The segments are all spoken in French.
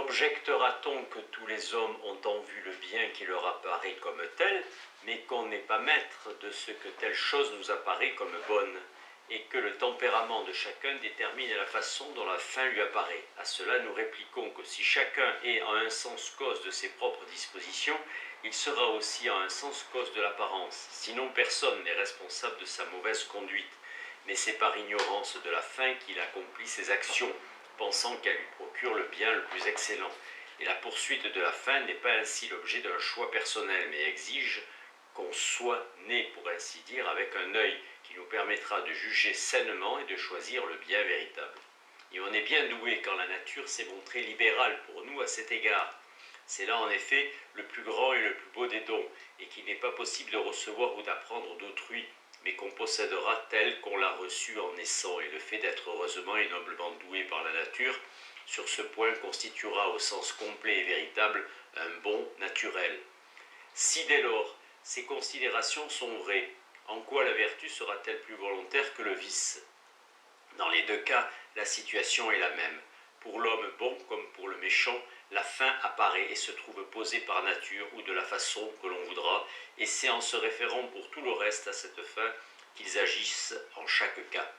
Objectera-t-on que tous les hommes ont en vue le bien qui leur apparaît comme tel, mais qu'on n'est pas maître de ce que telle chose nous apparaît comme bonne, et que le tempérament de chacun détermine la façon dont la fin lui apparaît. À cela, nous répliquons que si chacun est en un sens cause de ses propres dispositions, il sera aussi en un sens cause de l'apparence. Sinon, personne n'est responsable de sa mauvaise conduite, mais c'est par ignorance de la fin qu'il accomplit ses actions, pensant qu'elle lui procure le bien le plus excellent. Et la poursuite de la fin n'est pas ainsi l'objet d'un choix personnel, mais exige qu'on soit né, pour ainsi dire, avec un œil qui nous permettra de juger sainement et de choisir le bien véritable. Et on est bien doué quand la nature s'est montrée libérale pour nous à cet égard. C'est là en effet le plus grand et le plus beau des dons, et qu'il n'est pas possible de recevoir ou d'apprendre d'autrui, mais qu'on possédera tel qu'on l'a reçu en naissant, et le fait d'être heureusement et noblement doué par la nature, sur ce point constituera au sens complet et véritable un bon naturel. Si dès lors ces considérations sont vraies, en quoi la vertu sera-t-elle plus volontaire que le vice? Dans les deux cas, la situation est la même. Pour l'homme bon comme pour le méchant, la fin apparaît et se trouve posée par nature ou de la façon que l'on voudra, et c'est en se référant pour tout le reste à cette fin qu'ils agissent en chaque cas.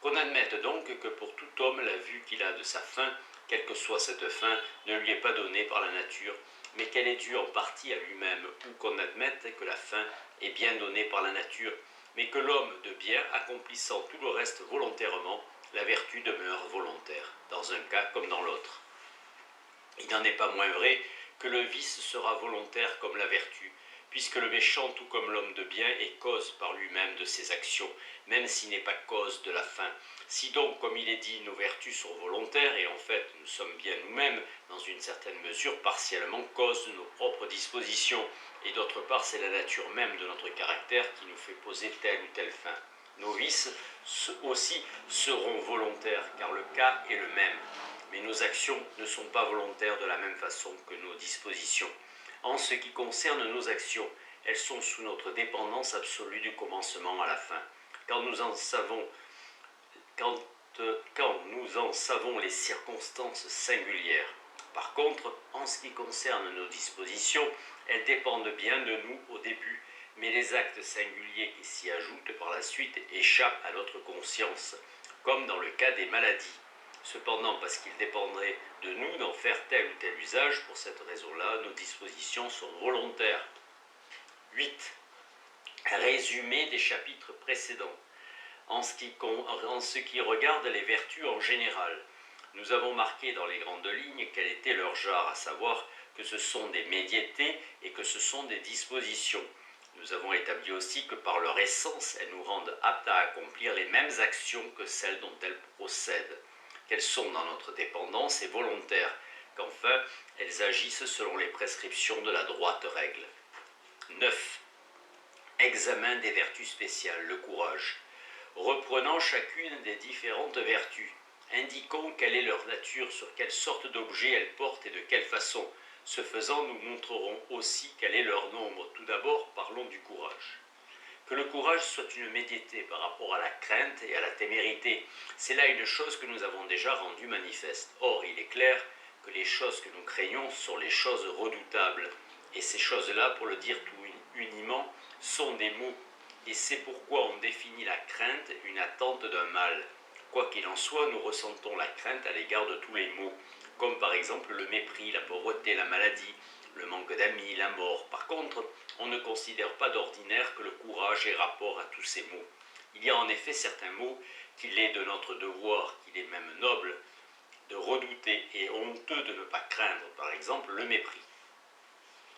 Qu'on admette donc que pour tout homme, la vue qu'il a de sa fin, quelle que soit cette fin, ne lui est pas donnée par la nature, mais qu'elle est due en partie à lui-même, ou qu'on admette que la fin est bien donnée par la nature, mais que l'homme de bien, accomplissant tout le reste volontairement, la vertu demeure volontaire, dans un cas comme dans l'autre. Il n'en est pas moins vrai que le vice sera volontaire comme la vertu, puisque le méchant, tout comme l'homme de bien, est cause par lui-même de ses actions, même s'il n'est pas cause de la fin. Si donc, comme il est dit, nos vertus sont volontaires, et en fait nous sommes bien nous-mêmes, dans une certaine mesure, partiellement cause de nos propres dispositions, et d'autre part c'est la nature même de notre caractère qui nous fait poser telle ou telle fin. Nos vices aussi seront volontaires, car le cas est le même, mais nos actions ne sont pas volontaires de la même façon que nos dispositions. En ce qui concerne nos actions, elles sont sous notre dépendance absolue du commencement à la fin. Quand nous en savons les circonstances singulières. Par contre, en ce qui concerne nos dispositions, elles dépendent bien de nous au début, mais les actes singuliers qui s'y ajoutent par la suite échappent à notre conscience, comme dans le cas des maladies. Cependant, parce qu'il dépendrait de nous d'en faire tel ou tel usage, pour cette raison-là, nos dispositions sont volontaires. 8. Résumé des chapitres précédents. En ce qui regarde les vertus en général, nous avons marqué dans les grandes lignes quel était leur genre, à savoir que ce sont des médiétés et que ce sont des dispositions. Nous avons établi aussi que par leur essence, elles nous rendent aptes à accomplir les mêmes actions que celles dont elles procèdent, qu'elles sont dans notre dépendance et volontaires, qu'enfin elles agissent selon les prescriptions de la droite règle. 9. Examen des vertus spéciales, le courage. Reprenant chacune des différentes vertus, indiquons quelle est leur nature, sur quelle sorte d'objet elles portent et de quelle façon. Ce faisant, nous montrerons aussi quel est leur nombre. Tout d'abord, parlons du courage. Que le courage soit une médiété par rapport à la crainte et à la témérité, c'est là une chose que nous avons déjà rendue manifeste. Or, il est clair que les choses que nous craignons sont les choses redoutables, et ces choses-là, pour le dire tout uniment, sont des maux. Et c'est pourquoi on définit la crainte une attente d'un mal. Quoi qu'il en soit, nous ressentons la crainte à l'égard de tous les maux, comme par exemple le mépris, la pauvreté, la maladie, le manque d'amis, la mort. Par contre, on ne considère pas d'ordinaire que le courage ait rapport à tous ces maux. Il y a en effet certains maux qu'il est de notre devoir, qu'il est même noble, de redouter et honteux de ne pas craindre, par exemple le mépris.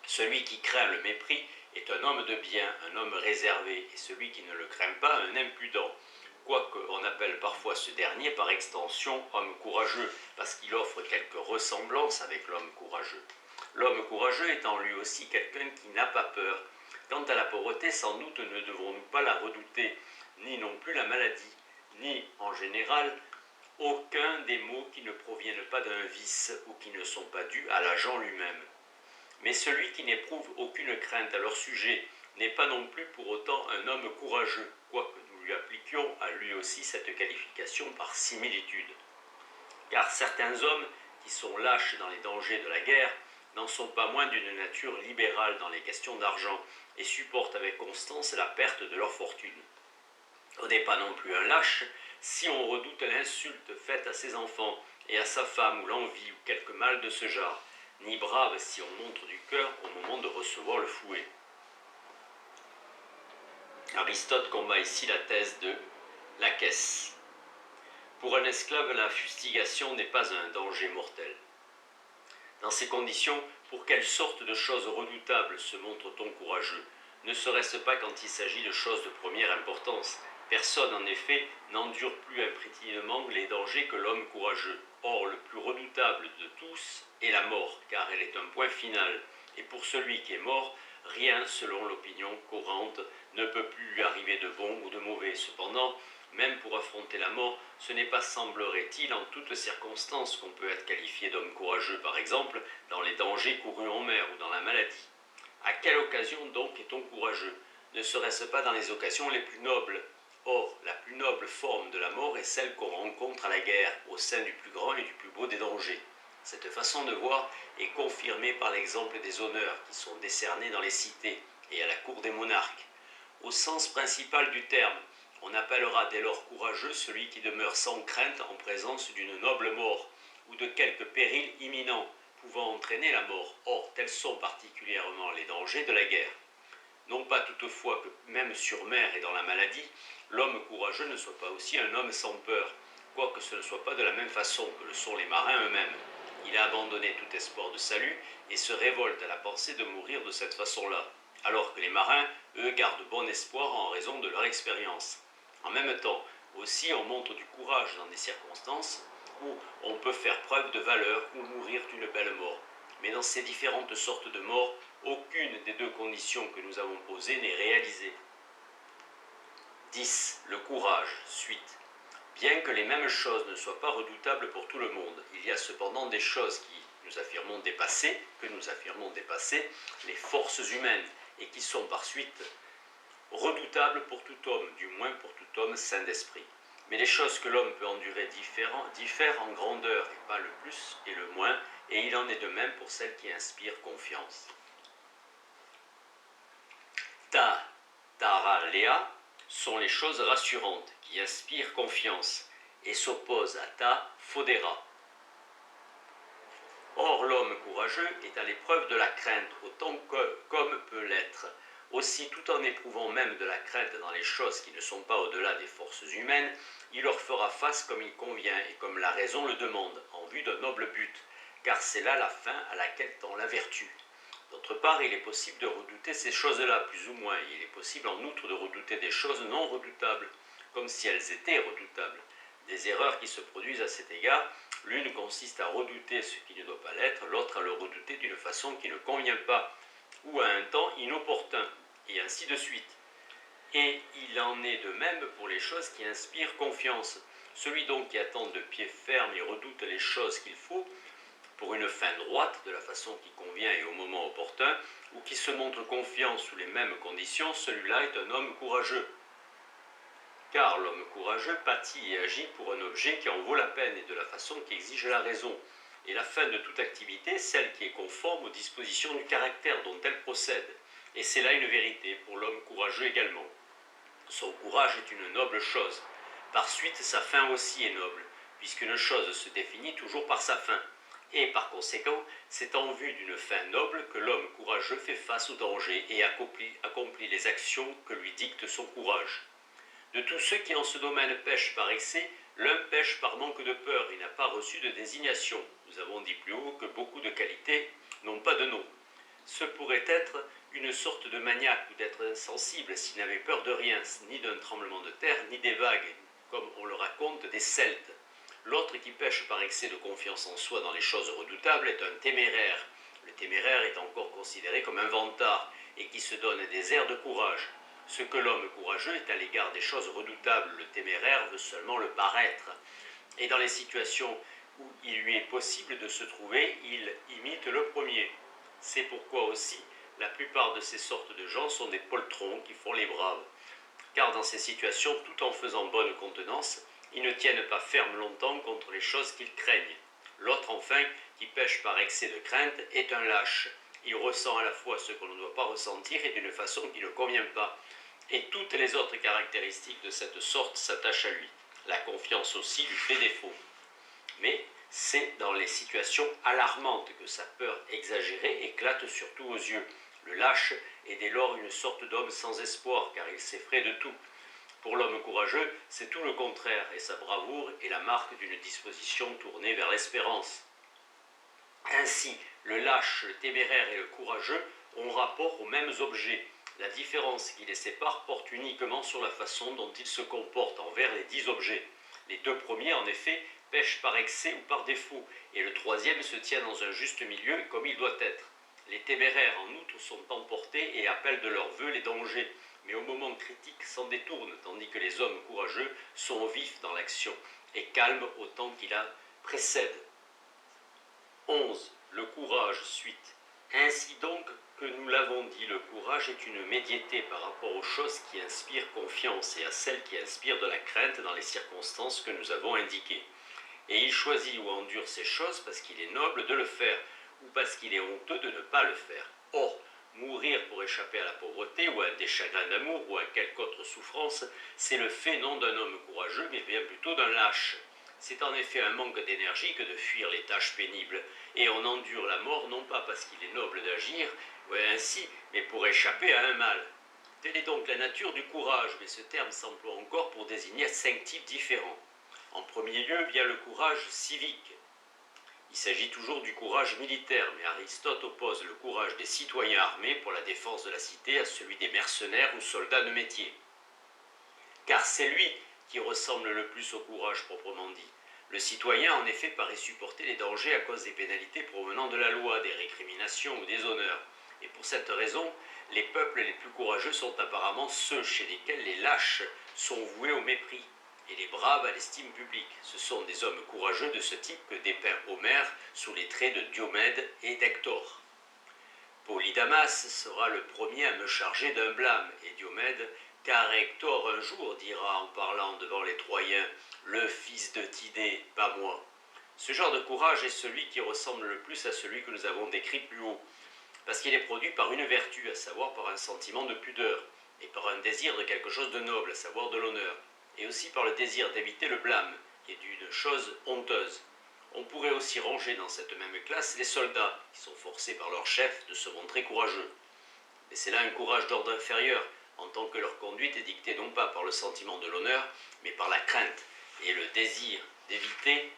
Celui qui craint le mépris est un homme de bien, un homme réservé, et celui qui ne le craint pas, un impudent. Quoique on appelle parfois ce dernier par extension homme courageux, parce qu'il offre quelque ressemblance avec l'homme courageux. L'homme courageux étant lui aussi quelqu'un qui n'a pas peur. Quant à la pauvreté, sans doute ne devons-nous pas la redouter, ni non plus la maladie, ni, en général, aucun des maux qui ne proviennent pas d'un vice ou qui ne sont pas dus à l'agent lui-même. Mais celui qui n'éprouve aucune crainte à leur sujet n'est pas non plus pour autant un homme courageux, quoique nous lui appliquions à lui aussi cette qualification par similitude. Car certains hommes qui sont lâches dans les dangers de la guerre, n'en sont pas moins d'une nature libérale dans les questions d'argent et supportent avec constance la perte de leur fortune. On n'est pas non plus un lâche si on redoute l'insulte faite à ses enfants et à sa femme ou l'envie ou quelque mal de ce genre, ni brave si on montre du cœur au moment de recevoir le fouet. Aristote combat ici la thèse de la caisse. Pour un esclave, la fustigation n'est pas un danger mortel. Dans ces conditions, pour quelle sorte de choses redoutables se montre-t-on courageux? Ne serait-ce pas quand il s'agit de choses de première importance? Personne, en effet, n'endure plus imprétinement les dangers que l'homme courageux. Or, le plus redoutable de tous est la mort, car elle est un point final. Et pour celui qui est mort, rien, selon l'opinion courante, ne peut plus lui arriver de bon ou de mauvais. Cependant, même pour affronter la mort, ce n'est pas, semblerait-il, en toutes circonstances qu'on peut être qualifié d'homme courageux, par exemple, dans les dangers courus en mer ou dans la maladie. À quelle occasion donc est-on courageux? Ne serait-ce pas dans les occasions les plus nobles? Or, la plus noble forme de la mort est celle qu'on rencontre à la guerre, au sein du plus grand et du plus beau des dangers. Cette façon de voir est confirmée par l'exemple des honneurs qui sont décernés dans les cités et à la cour des monarques. Au sens principal du terme, on appellera dès lors courageux celui qui demeure sans crainte en présence d'une noble mort ou de quelque péril imminent pouvant entraîner la mort. Or, tels sont particulièrement les dangers de la guerre. Non pas toutefois que, même sur mer et dans la maladie, l'homme courageux ne soit pas aussi un homme sans peur, quoique ce ne soit pas de la même façon que le sont les marins eux-mêmes. Il a abandonné tout espoir de salut et se révolte à la pensée de mourir de cette façon-là, alors que les marins, eux, gardent bon espoir en raison de leur expérience. En même temps, aussi, on montre du courage dans des circonstances où on peut faire preuve de valeur ou mourir d'une belle mort. Mais dans ces différentes sortes de morts, aucune des deux conditions que nous avons posées n'est réalisée. 10. Le courage. Suite. Bien que les mêmes choses ne soient pas redoutables pour tout le monde, il y a cependant des choses que nous affirmons dépasser les forces humaines et qui sont par suite redoutables pour tout homme, du moins pour tout homme sain d'esprit. Mais les choses que l'homme peut endurer diffèrent en grandeur, et pas le plus et le moins, et il en est de même pour celles qui inspirent confiance. Léa sont les choses rassurantes, qui inspirent confiance, et s'opposent à Fodera. Or, l'homme courageux est à l'épreuve de la crainte, autant comme peut l'être. Aussi, tout en éprouvant même de la crainte dans les choses qui ne sont pas au-delà des forces humaines, il leur fera face comme il convient et comme la raison le demande, en vue d'un noble but, car c'est là la fin à laquelle tend la vertu. D'autre part, il est possible de redouter ces choses-là, plus ou moins, et il est possible en outre de redouter des choses non redoutables, comme si elles étaient redoutables. Des erreurs qui se produisent à cet égard, l'une consiste à redouter ce qui ne doit pas l'être, l'autre à le redouter d'une façon qui ne convient pas, ou à un temps inopportun, et ainsi de suite. Et il en est de même pour les choses qui inspirent confiance. Celui donc qui attend de pied ferme et redoute les choses qu'il faut, pour une fin droite, de la façon qui convient et au moment opportun, ou qui se montre confiant sous les mêmes conditions, celui-là est un homme courageux. Car l'homme courageux pâtit et agit pour un objet qui en vaut la peine et de la façon qui exige la raison. Et la fin de toute activité, celle qui est conforme aux dispositions du caractère dont elle procède. Et c'est là une vérité pour l'homme courageux également. Son courage est une noble chose. Par suite, sa fin aussi est noble, puisqu'une chose se définit toujours par sa fin. Et par conséquent, c'est en vue d'une fin noble que l'homme courageux fait face au danger et accomplit les actions que lui dicte son courage. De tous ceux qui en ce domaine pêchent par excès, l'un pêche par manque de peur et n'a pas reçu de désignation. Nous avons dit plus haut que beaucoup de qualités n'ont pas de nom. Ce pourrait être une sorte de maniaque ou d'être insensible s'il n'avait peur de rien, ni d'un tremblement de terre, ni des vagues, comme on le raconte des Celtes. L'autre qui pêche par excès de confiance en soi dans les choses redoutables est un téméraire. Le téméraire est encore considéré comme un vantard et qui se donne des airs de courage. Ce que l'homme courageux est à l'égard des choses redoutables, le téméraire veut seulement le paraître. Et dans les situations où il lui est possible de se trouver, il imite le premier. C'est pourquoi aussi la plupart de ces sortes de gens sont des poltrons qui font les braves. Car dans ces situations, tout en faisant bonne contenance, ils ne tiennent pas ferme longtemps contre les choses qu'ils craignent. L'autre, enfin, qui pêche par excès de crainte, est un lâche. Il ressent à la fois ce qu'on ne doit pas ressentir et d'une façon qui ne convient pas. Et toutes les autres caractéristiques de cette sorte s'attachent à lui. La confiance aussi lui fait défaut. Mais c'est dans les situations alarmantes que sa peur exagérée éclate surtout aux yeux. Le lâche est dès lors une sorte d'homme sans espoir, car il s'effraie de tout. Pour l'homme courageux, c'est tout le contraire, et sa bravoure est la marque d'une disposition tournée vers l'espérance. Ainsi, le lâche, le téméraire et le courageux ont rapport aux mêmes objets. La différence qui les sépare porte uniquement sur la façon dont ils se comportent envers les 10 objets. Les deux premiers, en effet, pêchent par excès ou par défaut, et le troisième se tient dans un juste milieu comme il doit être. Les téméraires, en outre, sont emportés et appellent de leur vœu les dangers, mais au moment critique s'en détournent, tandis que les hommes courageux sont vifs dans l'action et calmes autant qu'il la précède. 11. Le courage, suite. Ainsi donc que nous l'avons dit, le courage est une médiété par rapport aux choses qui inspirent confiance et à celles qui inspirent de la crainte dans les circonstances que nous avons indiquées. Et il choisit ou endure ces choses parce qu'il est noble de le faire, ou parce qu'il est honteux de ne pas le faire. Or, mourir pour échapper à la pauvreté ou à des chagrins d'amour ou à quelque autre souffrance, c'est le fait non d'un homme courageux, mais bien plutôt d'un lâche. C'est en effet un manque d'énergie que de fuir les tâches pénibles, et on endure la mort non pas parce qu'il est noble d'agir ainsi, mais pour échapper à un mal. Telle est donc la nature du courage, mais ce terme s'emploie encore pour désigner 5 types différents. En premier lieu vient le courage civique. Il s'agit toujours du courage militaire, mais Aristote oppose le courage des citoyens armés pour la défense de la cité à celui des mercenaires ou soldats de métier. Car c'est lui qui ressemble le plus au courage proprement dit. Le citoyen, en effet, paraît supporter les dangers à cause des pénalités provenant de la loi, des récriminations ou des honneurs. Et pour cette raison, les peuples les plus courageux sont apparemment ceux chez lesquels les lâches sont voués au mépris et les braves à l'estime publique. Ce sont des hommes courageux de ce type que dépeint Homère sous les traits de Diomède et d'Hector. Polydamas sera le premier à me charger d'un blâme, et Diomède, car Hector un jour dira en parlant devant les Troyens, le fils de Tidée, pas moi. Ce genre de courage est celui qui ressemble le plus à celui que nous avons décrit plus haut, parce qu'il est produit par une vertu, à savoir par un sentiment de pudeur, et par un désir de quelque chose de noble, à savoir de l'honneur, et aussi par le désir d'éviter le blâme, qui est une chose honteuse. On pourrait aussi ranger dans cette même classe les soldats, qui sont forcés par leur chef de se montrer courageux. Mais c'est là un courage d'ordre inférieur, en tant que leur conduite est dictée non pas par le sentiment de l'honneur, mais par la crainte et le désir d'éviter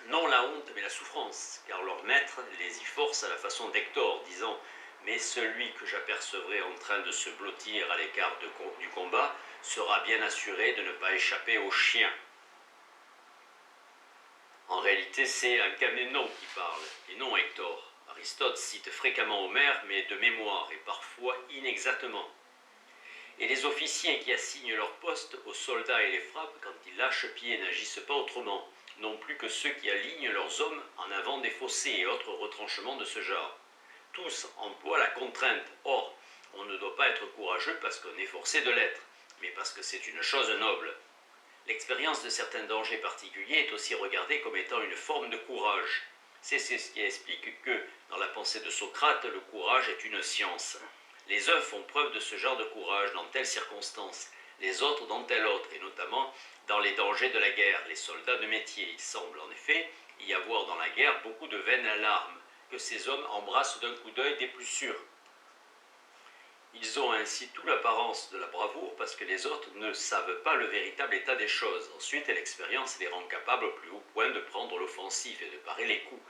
non la honte, mais la souffrance, car leur maître les y force à la façon d'Hector, disant « Mais celui que j'apercevrai en train de se blottir à l'écart du combat sera bien assuré de ne pas échapper aux chiens. » En réalité, c'est un Caménon qui parle, et non Hector. Aristote cite fréquemment Homère, mais de mémoire, et parfois inexactement. Et les officiers qui assignent leur poste aux soldats et les frappent quand ils lâchent pied n'agissent pas autrement, non plus que ceux qui alignent leurs hommes en avant des fossés et autres retranchements de ce genre. Tous emploient la contrainte. Or, on ne doit pas être courageux parce qu'on est forcé de l'être, mais parce que c'est une chose noble. L'expérience de certains dangers particuliers est aussi regardée comme étant une forme de courage. C'est ce qui explique que, dans la pensée de Socrate, le courage est une science. Les uns font preuve de ce genre de courage dans telle circonstance, les autres dans telle autre, et notamment dans les dangers de la guerre, les soldats de métier. Il semble en effet y avoir dans la guerre beaucoup de vaines alarmes, que ces hommes embrassent d'un coup d'œil des plus sûrs. Ils ont ainsi toute l'apparence de la bravoure parce que les autres ne savent pas le véritable état des choses. Ensuite, l'expérience les rend capables au plus haut point de prendre l'offensive et de parer les coups,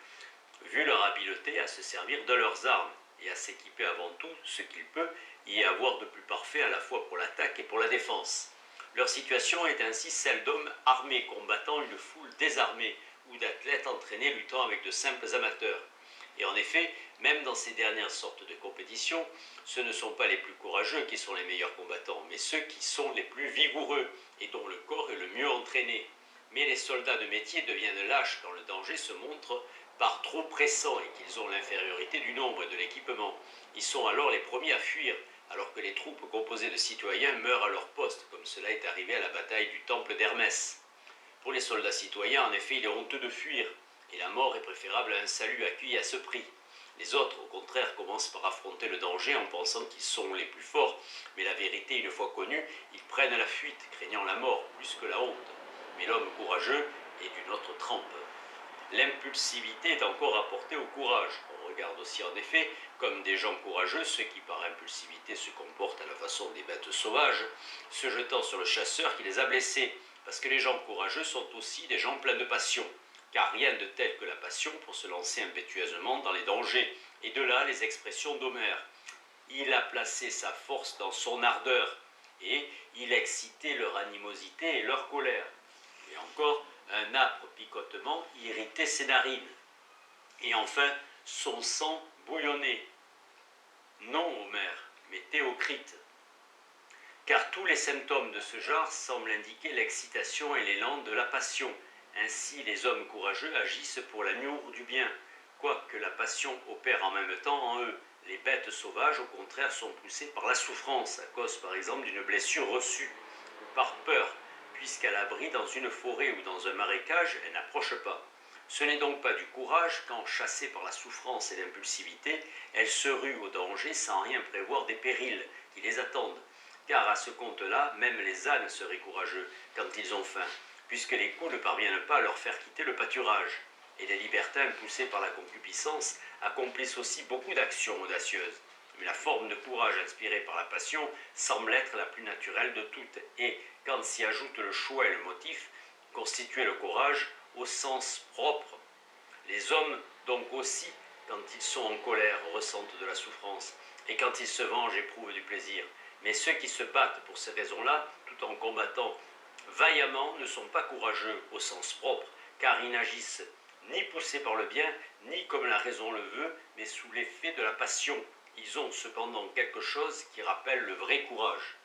vu leur habileté à se servir de leurs armes et à s'équiper avant tout ce qu'ils peuvent y avoir de plus parfait à la fois pour l'attaque et pour la défense. Leur situation est ainsi celle d'hommes armés combattant une foule désarmée ou d'athlètes entraînés luttant avec de simples amateurs. Et en effet, même dans ces dernières sortes de compétitions, ce ne sont pas les plus courageux qui sont les meilleurs combattants, mais ceux qui sont les plus vigoureux et dont le corps est le mieux entraîné. Mais les soldats de métier deviennent lâches quand le danger se montre par trop pressant et qu'ils ont l'infériorité du nombre et de l'équipement. Ils sont alors les premiers à fuir, alors que les troupes composées de citoyens meurent à leur poste, comme cela est arrivé à la bataille du temple d'Hermès. Pour les soldats citoyens, en effet, il est honteux de fuir, et la mort est préférable à un salut accueilli à ce prix. Les autres, au contraire, commencent par affronter le danger en pensant qu'ils sont les plus forts, mais la vérité, une fois connue, ils prennent la fuite, craignant la mort plus que la honte. Mais l'homme courageux est d'une autre trempe. L'impulsivité est encore rapportée au courage. On regarde aussi en effet comme des gens courageux ceux qui par impulsivité se comportent à la façon des bêtes sauvages, se jetant sur le chasseur qui les a blessés, parce que les gens courageux sont aussi des gens pleins de passion, car rien de tel que la passion pour se lancer impétueusement dans les dangers, et de là les expressions d'Homère. Il a placé sa force dans son ardeur, et il excitait leur animosité et leur colère. Et encore, un âpre picotement irritait ses narines. Et enfin, son sang bouillonnait. Non Homère, mais Théocrite. Car tous les symptômes de ce genre semblent indiquer l'excitation et l'élan de la passion. Ainsi, les hommes courageux agissent pour l'amour du bien, quoique la passion opère en même temps en eux. Les bêtes sauvages, au contraire, sont poussées par la souffrance, à cause par exemple d'une blessure reçue, ou par peur, puisqu'à l'abri dans une forêt ou dans un marécage, elles n'approchent pas. Ce n'est donc pas du courage quand, chassées par la souffrance et l'impulsivité, elles se ruent au danger sans rien prévoir des périls qui les attendent. Car à ce compte-là, même les ânes seraient courageux quand ils ont faim, puisque les coups ne parviennent pas à leur faire quitter le pâturage. Et les libertins, poussés par la concupiscence, accomplissent aussi beaucoup d'actions audacieuses. Mais la forme de courage inspirée par la passion semble être la plus naturelle de toutes, et, quand s'y ajoute le choix et le motif, constituer le courage au sens propre. Les hommes, donc aussi, quand ils sont en colère, ressentent de la souffrance, et quand ils se vengent, éprouvent du plaisir. Mais ceux qui se battent pour ces raisons-là, tout en combattant vaillamment, ne sont pas courageux au sens propre, car ils n'agissent ni poussés par le bien, ni comme la raison le veut, mais sous l'effet de la passion. Ils ont cependant quelque chose qui rappelle le vrai courage.